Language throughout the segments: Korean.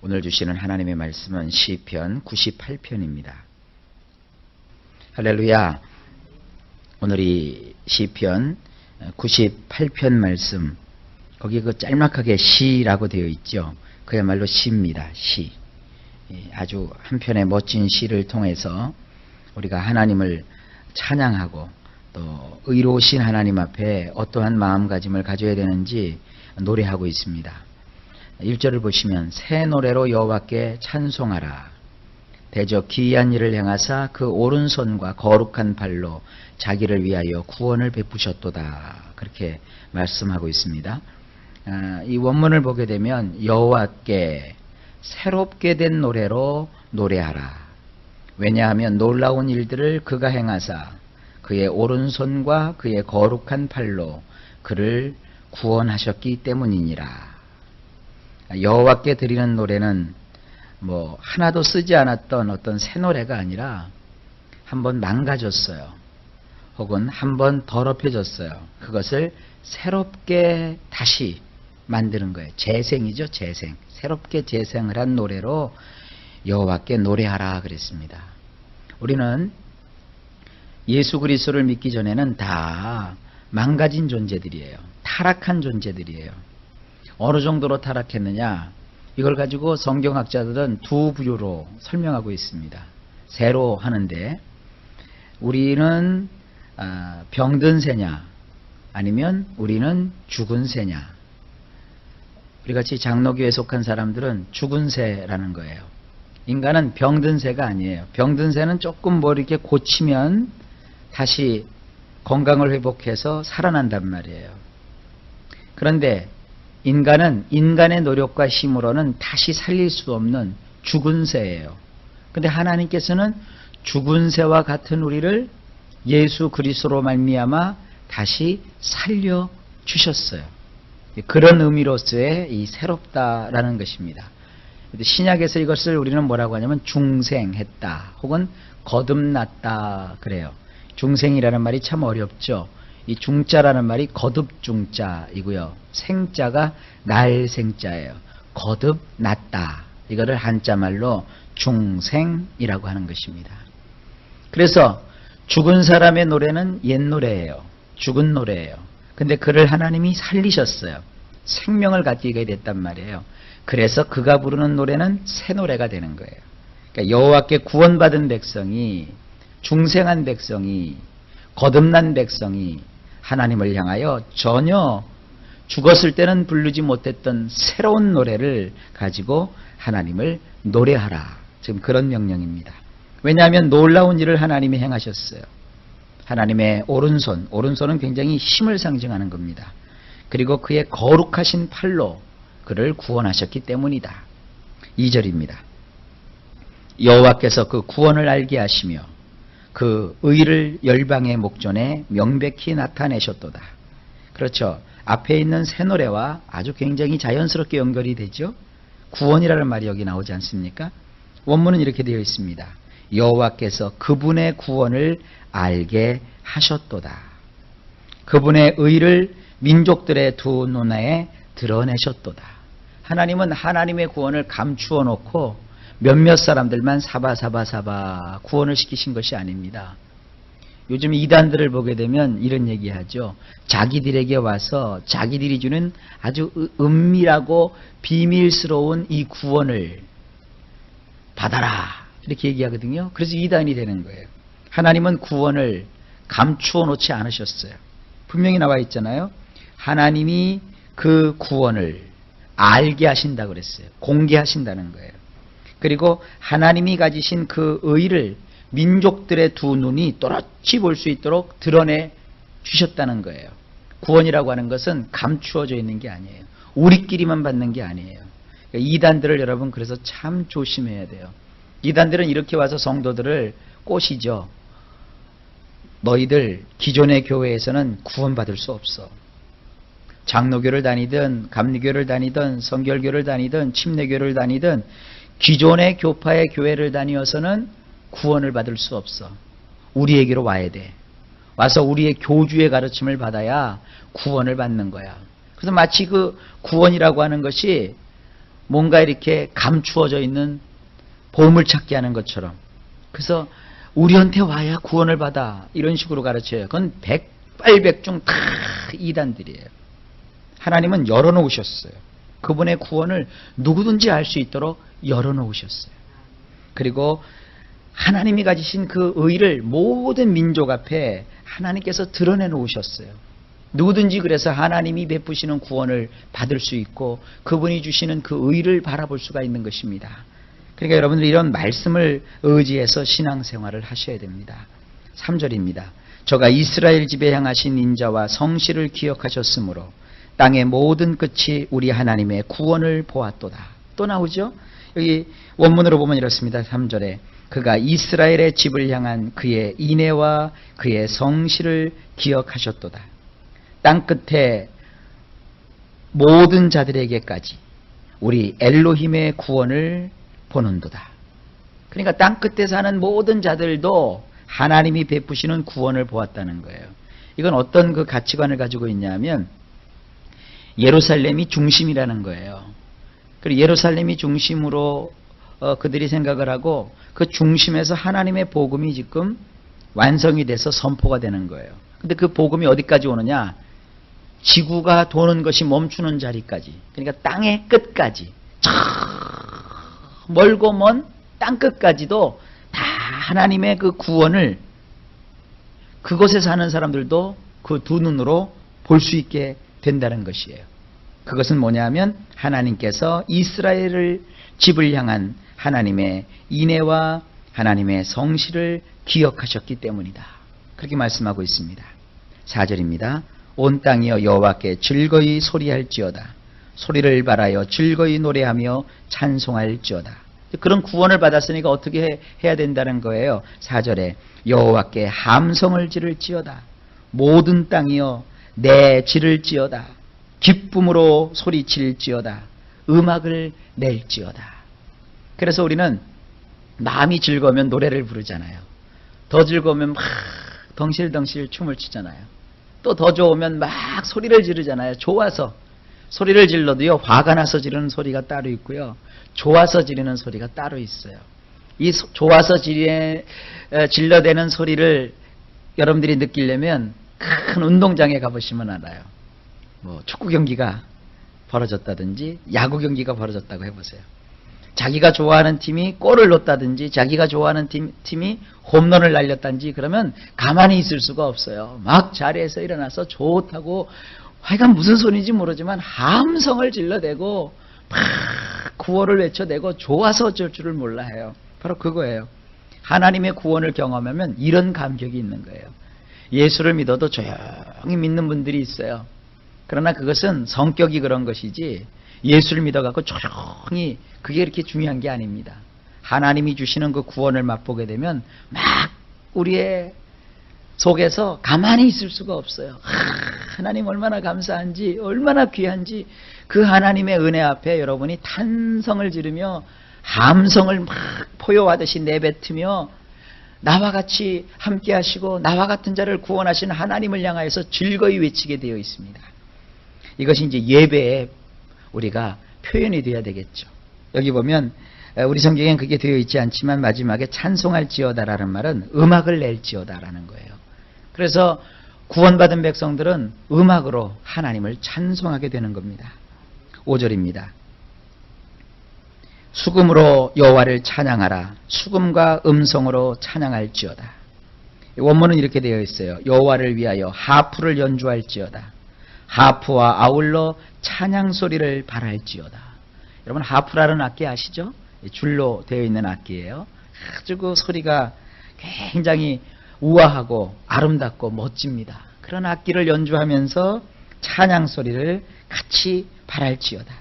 오늘 주시는 하나님의 말씀은 시편 98편입니다. 할렐루야. 오늘 이 시편 98편 말씀, 거기 그 짤막하게 시라고 되어 있죠. 그야말로 시입니다. 시. 아주 한 편의 멋진 시를 통해서 우리가 하나님을 찬양하고 또 의로우신 하나님 앞에 어떠한 마음가짐을 가져야 되는지 노래하고 있습니다. 1절을 보시면 새 노래로 여호와께 찬송하라. 대저 기이한 일을 행하사 그 오른손과 거룩한 발로 자기를 위하여 구원을 베푸셨도다. 그렇게 말씀하고 있습니다. 이 원문을 보게 되면 여호와께 새롭게 된 노래로 노래하라. 왜냐하면 놀라운 일들을 그가 행하사 그의 오른손과 그의 거룩한 팔로 그를 구원하셨기 때문이니라. 여호와께 드리는 노래는 하나도 쓰지 않았던 어떤 새 노래가 아니라 한번 망가졌어요. 혹은 한번 더럽혀졌어요. 그것을 새롭게 다시 만드는 거예요. 재생이죠, 재생. 새롭게 재생을 한 노래로 여호와께 노래하라 그랬습니다. 우리는 예수 그리스도를 믿기 전에는 다 망가진 존재들이에요. 타락한 존재들이에요. 어느 정도로 타락했느냐? 이걸 가지고 성경학자들은 두 부류로 설명하고 있습니다. 새로 하는데 우리는 병든 새냐 아니면 우리는 죽은 새냐. 우리같이 장로교에 속한 사람들은 죽은 새라는 거예요. 인간은 병든 새가 아니에요. 병든 새는 조금 이렇게 고치면 다시 건강을 회복해서 살아난단 말이에요. 그런데 인간은 인간의 노력과 힘으로는 다시 살릴 수 없는 죽은 새예요. 그런데 하나님께서는 죽은 새와 같은 우리를 예수 그리스도로 말미암아 다시 살려 주셨어요. 그런 의미로서의 이 새롭다라는 것입니다. 신약에서 이것을 우리는 뭐라고 하냐면 중생했다 혹은 거듭났다 그래요. 중생이라는 말이 참 어렵죠. 이 중자라는 말이 거듭중자이고요. 생자가 날생자예요. 거듭났다. 이거를 한자말로 중생이라고 하는 것입니다. 그래서 죽은 사람의 노래는 옛 노래예요. 죽은 노래예요. 근데 그를 하나님이 살리셨어요. 생명을 갖게 됐단 말이에요. 그래서 그가 부르는 노래는 새 노래가 되는 거예요. 그러니까 여호와께 구원받은 백성이, 중생한 백성이, 거듭난 백성이 하나님을 향하여 전혀 죽었을 때는 부르지 못했던 새로운 노래를 가지고 하나님을 노래하라. 지금 그런 명령입니다. 왜냐하면 놀라운 일을 하나님이 행하셨어요. 하나님의 오른손은 굉장히 힘을 상징하는 겁니다. 그리고 그의 거룩하신 팔로 그를 구원하셨기 때문이다. 2절입니다. 여호와께서 그 구원을 알게 하시며 그 의를 열방의 목전에 명백히 나타내셨도다. 그렇죠. 앞에 있는 새 노래와 아주 굉장히 자연스럽게 연결이 되죠. 구원이라는 말이 여기 나오지 않습니까? 원문은 이렇게 되어 있습니다. 여호와께서 그분의 구원을 알게 하셨도다. 그분의 의를 민족들의 두 눈에 드러내셨도다. 하나님은 하나님의 구원을 감추어 놓고 몇몇 사람들만 사바사바 구원을 시키신 것이 아닙니다. 요즘 이단들을 보게 되면 이런 얘기하죠. 자기들에게 와서 자기들이 주는 아주 은밀하고 비밀스러운 이 구원을 받아라. 이렇게 얘기하거든요. 그래서 이단이 되는 거예요. 하나님은 구원을 감추어 놓지 않으셨어요. 분명히 나와 있잖아요. 하나님이 그 구원을 알게 하신다고 그랬어요. 공개하신다는 거예요. 그리고 하나님이 가지신 그 의를 민족들의 두 눈이 또렷이 볼 수 있도록 드러내 주셨다는 거예요. 구원이라고 하는 것은 감추어져 있는 게 아니에요. 우리끼리만 받는 게 아니에요. 그러니까 이단들을 여러분 그래서 참 조심해야 돼요. 이단들은 이렇게 와서 성도들을 꼬시죠. 너희들 기존의 교회에서는 구원받을 수 없어. 장로교를 다니든 감리교를 다니든 성결교를 다니든 침례교를 다니든 기존의 교파의 교회를 다니어서는 구원을 받을 수 없어. 우리에게로 와야 돼. 와서 우리의 교주의 가르침을 받아야 구원을 받는 거야. 그래서 마치 그 구원이라고 하는 것이 뭔가 이렇게 감추어져 있는 보물찾기 하는 것처럼. 그래서 우리한테 와야 구원을 받아 이런 식으로 가르쳐요. 그건 백발백중 다 이단들이에요. 하나님은 열어놓으셨어요. 그분의 구원을 누구든지 알 수 있도록 열어놓으셨어요. 그리고 하나님이 가지신 그 의를 모든 민족 앞에 하나님께서 드러내 놓으셨어요. 누구든지 그래서 하나님이 베푸시는 구원을 받을 수 있고 그분이 주시는 그 의를 바라볼 수가 있는 것입니다. 그러니까 여러분들 이런 말씀을 의지해서 신앙생활을 하셔야 됩니다. 3절입니다. 저가 이스라엘 집에 향하신 인자와 성실을 기억하셨으므로 땅의 모든 끝이 우리 하나님의 구원을 보았도다. 또 나오죠? 여기 원문으로 보면 이렇습니다. 3절에 그가 이스라엘의 집을 향한 그의 인애와 그의 성실을 기억하셨도다. 땅끝에 모든 자들에게까지 우리 엘로힘의 구원을 보는도다. 그러니까 땅끝에 사는 모든 자들도 하나님이 베푸시는 구원을 보았다는 거예요. 이건 어떤 그 가치관을 가지고 있냐면 예루살렘이 중심이라는 거예요. 그리고 예루살렘이 중심으로 그들이 생각을 하고 그 중심에서 하나님의 복음이 지금 완성이 돼서 선포가 되는 거예요. 근데 그 복음이 어디까지 오느냐? 지구가 도는 것이 멈추는 자리까지. 그러니까 땅의 끝까지. 저 멀고 먼 땅끝까지도 다 하나님의 그 구원을 그곳에 사는 사람들도 그 두 눈으로 볼 수 있게 된다는 것이에요. 그것은 뭐냐면 하나님께서 이스라엘을 집을 향한 하나님의 인애와 하나님의 성실을 기억하셨기 때문이다. 그렇게 말씀하고 있습니다. 4절입니다. 온 땅이여 여호와께 즐거이 소리할지어다. 소리를 발하여 즐거이 노래하며 찬송할지어다. 그런 구원을 받았으니까 어떻게 해야 된다는 거예요. 4절에 여호와께 함성을 지를지어다. 모든 땅이여 내 지를지어다. 기쁨으로 소리칠지어다. 음악을 낼지어다. 그래서 우리는 마음이 즐거우면 노래를 부르잖아요. 더 즐거우면 막 덩실덩실 춤을 추잖아요. 또 더 좋으면 막 소리를 지르잖아요. 좋아서. 소리를 질러도요, 화가 나서 지르는 소리가 따로 있고요, 좋아서 지르는 소리가 따로 있어요. 이 좋아서 질러대는 소리를 여러분들이 느끼려면 큰 운동장에 가보시면 알아요. 뭐 축구 경기가 벌어졌다든지 야구 경기가 벌어졌다고 해보세요. 자기가 좋아하는 팀이 골을 넣었다든지 자기가 좋아하는 팀이 홈런을 날렸다든지 그러면 가만히 있을 수가 없어요. 막 자리에서 일어나서 좋다고 하여간 무슨 소리인지 모르지만 함성을 질러대고 막 구호를 외쳐대고 좋아서 어쩔 줄을 몰라 해요. 바로 그거예요. 하나님의 구원을 경험하면 이런 감격이 있는 거예요. 예수를 믿어도 조용히 믿는 분들이 있어요. 그러나 그것은 성격이 그런 것이지 예수를 믿어갖고 조용히 그게 이렇게 중요한 게 아닙니다. 하나님이 주시는 그 구원을 맛보게 되면 막 우리의 속에서 가만히 있을 수가 없어요. 하나님 얼마나 감사한지 얼마나 귀한지 그 하나님의 은혜 앞에 여러분이 탄성을 지르며 함성을 막 포효하듯이 내뱉으며 나와 같이 함께 하시고 나와 같은 자를 구원하신 하나님을 향하여서 즐거이 외치게 되어 있습니다. 이것이 이제 예배에 우리가 표현이 되어야 되겠죠. 여기 보면 우리 성경엔 그게 되어 있지 않지만 마지막에 찬송할지어다라는 말은 음악을 낼지어다라는 거예요. 그래서 구원받은 백성들은 음악으로 하나님을 찬송하게 되는 겁니다. 5절입니다. 수금으로 여호와를 찬양하라. 수금과 음성으로 찬양할지어다. 원문은 이렇게 되어 있어요. 여호와를 위하여 하프를 연주할지어다. 하프와 아울러 찬양 소리를 발할지어다. 여러분 하프라는 악기 아시죠? 줄로 되어 있는 악기예요. 아주 그 소리가 굉장히 우아하고 아름답고 멋집니다. 그런 악기를 연주하면서 찬양 소리를 같이 발할지어다.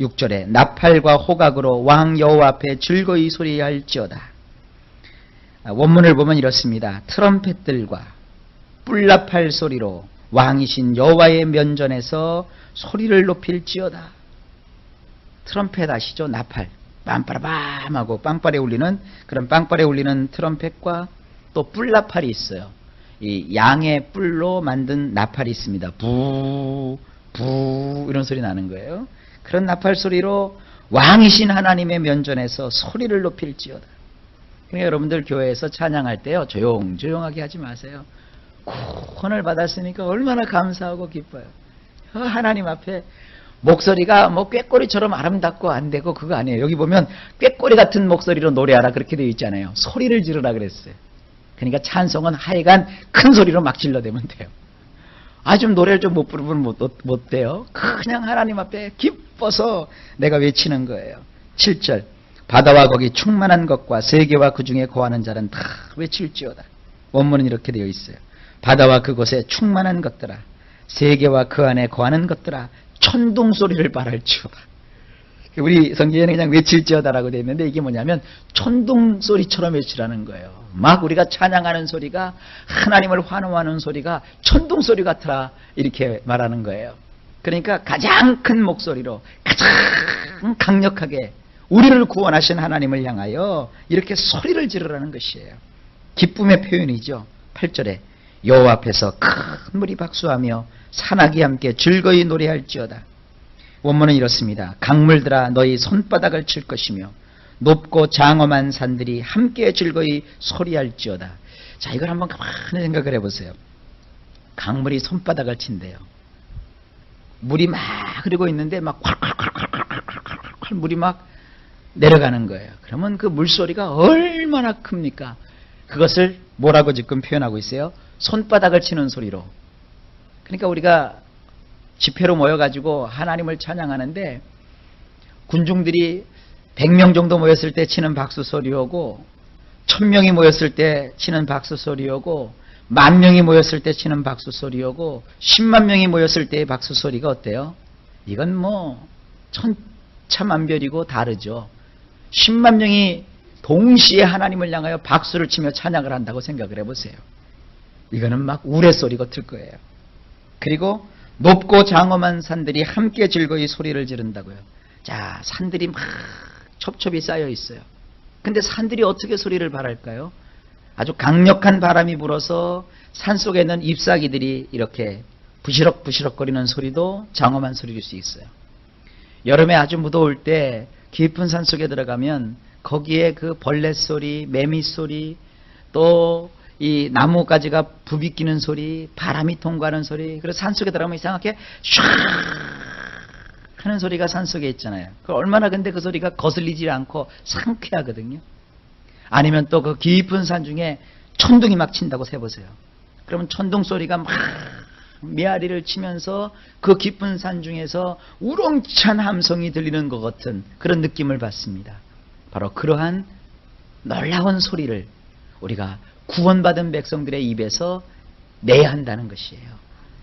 6절에 나팔과 호각으로 왕 여호와 앞에 즐거이 소리할지어다. 원문을 보면 이렇습니다. 트럼펫들과 뿔나팔 소리로 왕이신 여호와의 면전에서 소리를 높일지어다. 트럼펫 아시죠? 나팔. 빰빠라밤 하고 빵빠레 울리는 그런 빵빠레 울리는 트럼펫과 또 뿔나팔이 있어요. 이 양의 뿔로 만든 나팔이 있습니다. 부 이런 소리 나는 거예요. 그런 나팔 소리로 왕이신 하나님의 면전에서 소리를 높일지어다. 그러니까 여러분들 교회에서 찬양할 때요, 조용조용하게 하지 마세요. 구원을 받았으니까 얼마나 감사하고 기뻐요. 하나님 앞에 목소리가 뭐 꾀꼬리처럼 아름답고 안 되고 그거 아니에요. 여기 보면 꾀꼬리 같은 목소리로 노래하라 그렇게 되어 있잖아요. 소리를 지르라 그랬어요. 그러니까 찬송은 하여간 큰 소리로 막 질러대면 돼요. 좀 노래를 좀 못 부르면 못 돼요. 그냥 하나님 앞에 기뻐서 내가 외치는 거예요. 7절 바다와 거기 충만한 것과 세계와 그 중에 거하는 자는 다 외칠지어다. 원문은 이렇게 되어 있어요. 바다와 그곳에 충만한 것들아, 세계와 그 안에 거하는 것들아, 천둥 소리를 발할지어다. 우리 성경에는 그냥 외칠지어다라고 되어 있는데 이게 뭐냐면 천둥 소리처럼 외치라는 거예요. 막 우리가 찬양하는 소리가, 하나님을 환호하는 소리가 천둥 소리 같으라 이렇게 말하는 거예요. 그러니까 가장 큰 목소리로 가장 강력하게 우리를 구원하신 하나님을 향하여 이렇게 소리를 지르라는 것이에요. 기쁨의 표현이죠. 8절에 여호와 앞에서 큰 무리 박수하며 산악이 함께 즐거이 노래할지어다. 원문은 이렇습니다. 강물들아 너희 손바닥을 칠 것이며 높고 장엄한 산들이 함께 즐거이 소리할지어다. 자, 이걸 한번 가만히 생각을 해보세요. 강물이 손바닥을 친대요. 물이 막 흐르고 있는데 막 콸콸콸콸콸콸콸 물이 막 내려가는 거예요. 그러면 그 물소리가 얼마나 큽니까? 그것을 뭐라고 지금 표현하고 있어요? 손바닥을 치는 소리로. 그러니까 우리가 집회로 모여가지고 하나님을 찬양하는데 군중들이 100명 정도 모였을 때 치는 박수 소리오고 1000명이 모였을 때 치는 박수 소리오고 10,000명이 모였을 때 치는 박수 소리오고 10만 명이 모였을 때의 박수 소리가 어때요? 이건 뭐 천차만별이고 다르죠. 10만 명이 동시에 하나님을 향하여 박수를 치며 찬양을 한다고 생각을 해보세요. 이거는 막 우레소리 같을 거예요. 그리고 높고 장엄한 산들이 함께 즐거이 소리를 지른다고요. 자, 산들이 막 첩첩이 쌓여 있어요. 근데 산들이 어떻게 소리를 발할까요? 아주 강력한 바람이 불어서 산속에 있는 잎사귀들이 이렇게 부시럭부시럭거리는 소리도 장엄한 소리일 수 있어요. 여름에 아주 무더울 때 깊은 산속에 들어가면 거기에 그 벌레 소리, 매미 소리, 또 이 나무가지가 부비끼는 소리, 바람이 통과하는 소리, 그래서 산속에 들어가면 이상하게 슉 하는 소리가 산속에 있잖아요. 얼마나 근데 그 소리가 거슬리지 않고 상쾌하거든요. 아니면 또 그 깊은 산 중에 천둥이 막 친다고 세보세요. 그러면 천둥 소리가 막 메아리를 치면서 그 깊은 산 중에서 우렁찬 함성이 들리는 것 같은 그런 느낌을 받습니다. 바로 그러한 놀라운 소리를 우리가 구원받은 백성들의 입에서 내야 한다는 것이에요.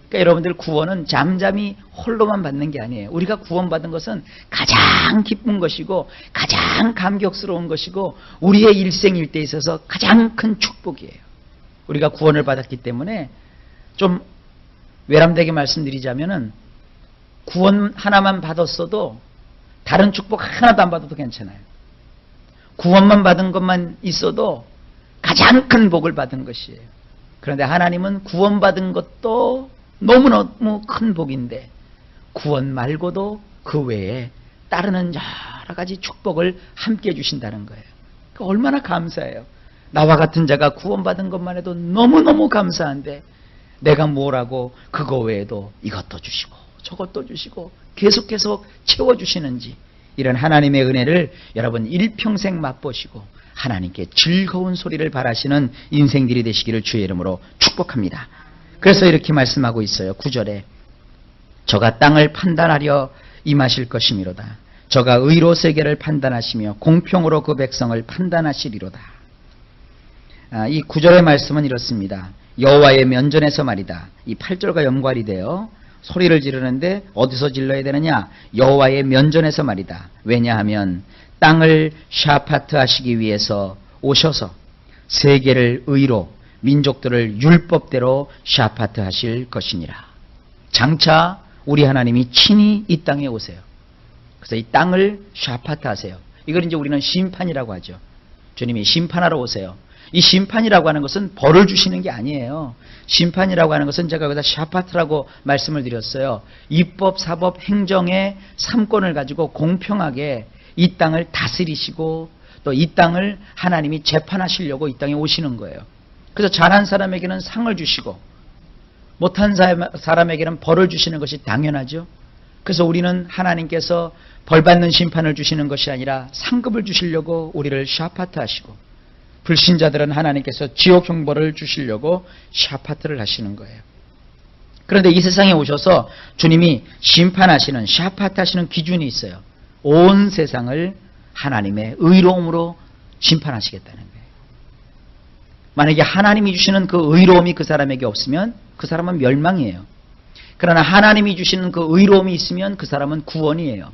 그러니까 여러분들 구원은 잠잠히 홀로만 받는 게 아니에요. 우리가 구원받은 것은 가장 기쁜 것이고 가장 감격스러운 것이고 우리의 일생일대에 있어서 가장 큰 축복이에요. 우리가 구원을 받았기 때문에 좀 외람되게 말씀드리자면은 구원 하나만 받았어도 다른 축복 하나도 안 받아도 괜찮아요. 구원만 받은 것만 있어도 가장 큰 복을 받은 것이에요. 그런데 하나님은 구원받은 것도 너무너무 큰 복인데 구원 말고도 그 외에 따르는 여러 가지 축복을 함께 해주신다는 거예요. 그러니까 얼마나 감사해요. 나와 같은 자가 구원받은 것만 해도 너무너무 감사한데 내가 뭐라고 그거 외에도 이것도 주시고 저것도 주시고 계속 채워주시는지 이런 하나님의 은혜를 여러분 일평생 맛보시고 하나님께 즐거운 소리를 바라시는 인생들이 되시기를 주의 이름으로 축복합니다. 그래서 이렇게 말씀하고 있어요. 9절에 저가 땅을 판단하려 임하실 것이미로다. 저가 의로 세계를 판단하시며 공평으로 그 백성을 판단하시리로다. 이 9절의 말씀은 이렇습니다. 여호와의 면전에서 말이다. 이 8절과 연관이 돼요. 소리를 지르는데 어디서 질러야 되느냐? 여호와의 면전에서 말이다. 왜냐하면 땅을 샤파트 하시기 위해서 오셔서 세계를 의로 민족들을 율법대로 샤파트 하실 것이니라. 장차 우리 하나님이 친히 이 땅에 오세요. 그래서 이 땅을 샤파트 하세요. 이걸 이제 우리는 심판이라고 하죠. 주님이 심판하러 오세요. 이 심판이라고 하는 것은 벌을 주시는 게 아니에요. 심판이라고 하는 것은 제가 여기다 샤파트라고 말씀을 드렸어요. 입법, 사법, 행정의 3권을 가지고 공평하게 이 땅을 다스리시고 또 이 땅을 하나님이 재판하시려고 이 땅에 오시는 거예요. 그래서 잘한 사람에게는 상을 주시고 못한 사람에게는 벌을 주시는 것이 당연하죠. 그래서 우리는 하나님께서 벌받는 심판을 주시는 것이 아니라 상급을 주시려고 우리를 샤파트 하시고, 불신자들은 하나님께서 지옥 형벌을 주시려고 샤파트를 하시는 거예요. 그런데 이 세상에 오셔서 주님이 심판하시는, 샤파트 하시는 기준이 있어요. 온 세상을 하나님의 의로움으로 심판하시겠다는 거예요. 만약에 하나님이 주시는 그 의로움이 그 사람에게 없으면 그 사람은 멸망이에요. 그러나 하나님이 주시는 그 의로움이 있으면 그 사람은 구원이에요.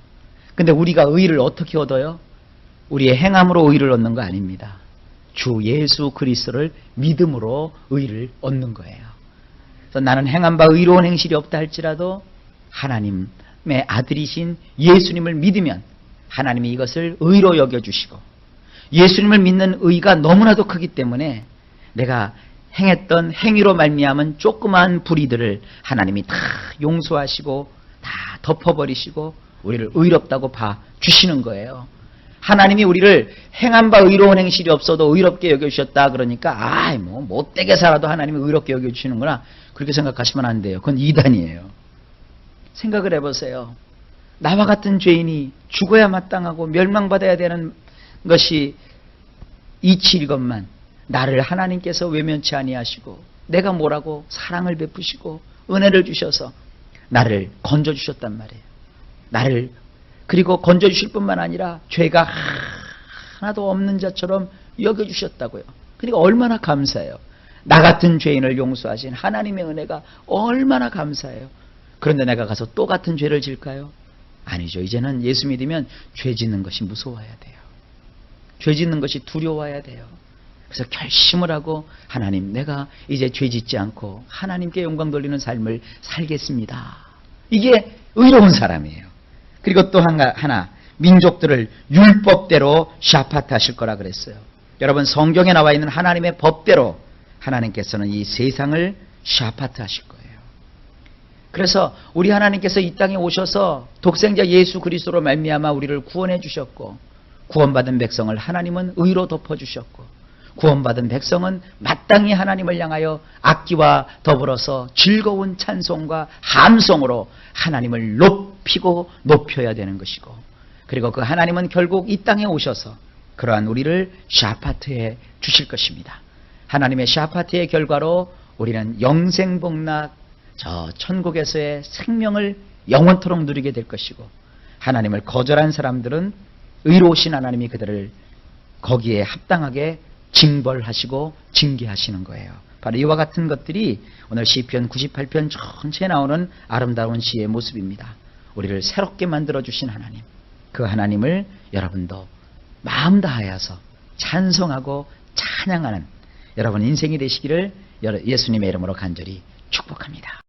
근데 우리가 의를 어떻게 얻어요? 우리의 행함으로 의를 얻는 거 아닙니다. 주 예수 그리스도를 믿음으로 의를 얻는 거예요. 그래서 나는 행한 바 의로운 행실이 없다 할지라도 하나님의 아들이신 예수님을 믿으면 하나님이 이것을 의로 여겨주시고, 예수님을 믿는 의가 너무나도 크기 때문에 내가 행했던 행위로 말미암은 조그마한 불의들을 하나님이 다 용서하시고 다 덮어버리시고 우리를 의롭다고 봐주시는 거예요. 하나님이 우리를 행한 바 의로운 행실이 없어도 의롭게 여겨주셨다 그러니까 뭐 못되게 살아도 하나님이 의롭게 여겨주시는구나, 그렇게 생각하시면 안 돼요. 그건 이단이에요. 생각을 해보세요. 나와 같은 죄인이 죽어야 마땅하고 멸망받아야 되는 것이 이치일 것만 나를 하나님께서 외면치 아니하시고 내가 뭐라고 사랑을 베푸시고 은혜를 주셔서 나를 건져주셨단 말이에요. 나를 그리고 건져주실 뿐만 아니라 죄가 하나도 없는 자처럼 여겨주셨다고요. 그러니까 얼마나 감사해요. 나 같은 죄인을 용서하신 하나님의 은혜가 얼마나 감사해요. 그런데 내가 가서 또 같은 죄를 질까요? 아니죠. 이제는 예수 믿으면 죄 짓는 것이 무서워야 돼요. 죄 짓는 것이 두려워야 돼요. 그래서 결심을 하고 하나님, 내가 이제 죄 짓지 않고 하나님께 영광 돌리는 삶을 살겠습니다. 이게 의로운 사람이에요. 그리고 또 하나, 민족들을 율법대로 샤파트 하실 거라 그랬어요. 여러분, 성경에 나와 있는 하나님의 법대로 하나님께서는 이 세상을 샤파트 하실 거예요. 그래서 우리 하나님께서 이 땅에 오셔서 독생자 예수 그리스도로 말미암아 우리를 구원해 주셨고, 구원받은 백성을 하나님은 의로 덮어주셨고, 구원받은 백성은 마땅히 하나님을 향하여 악기와 더불어서 즐거운 찬송과 함성으로 하나님을 높이고 높여야 되는 것이고, 그리고 그 하나님은 결국 이 땅에 오셔서 그러한 우리를 샤파트해 주실 것입니다. 하나님의 샤파트의 결과로 우리는 영생복락, 저 천국에서의 생명을 영원토록 누리게 될 것이고, 하나님을 거절한 사람들은 의로우신 하나님이 그들을 거기에 합당하게 징벌하시고 징계하시는 거예요. 바로 이와 같은 것들이 오늘 시편 98편 전체에 나오는 아름다운 시의 모습입니다. 우리를 새롭게 만들어주신 하나님, 그 하나님을 여러분도 마음 다하여서 찬송하고 찬양하는 여러분 인생이 되시기를 예수님의 이름으로 간절히 축복합니다.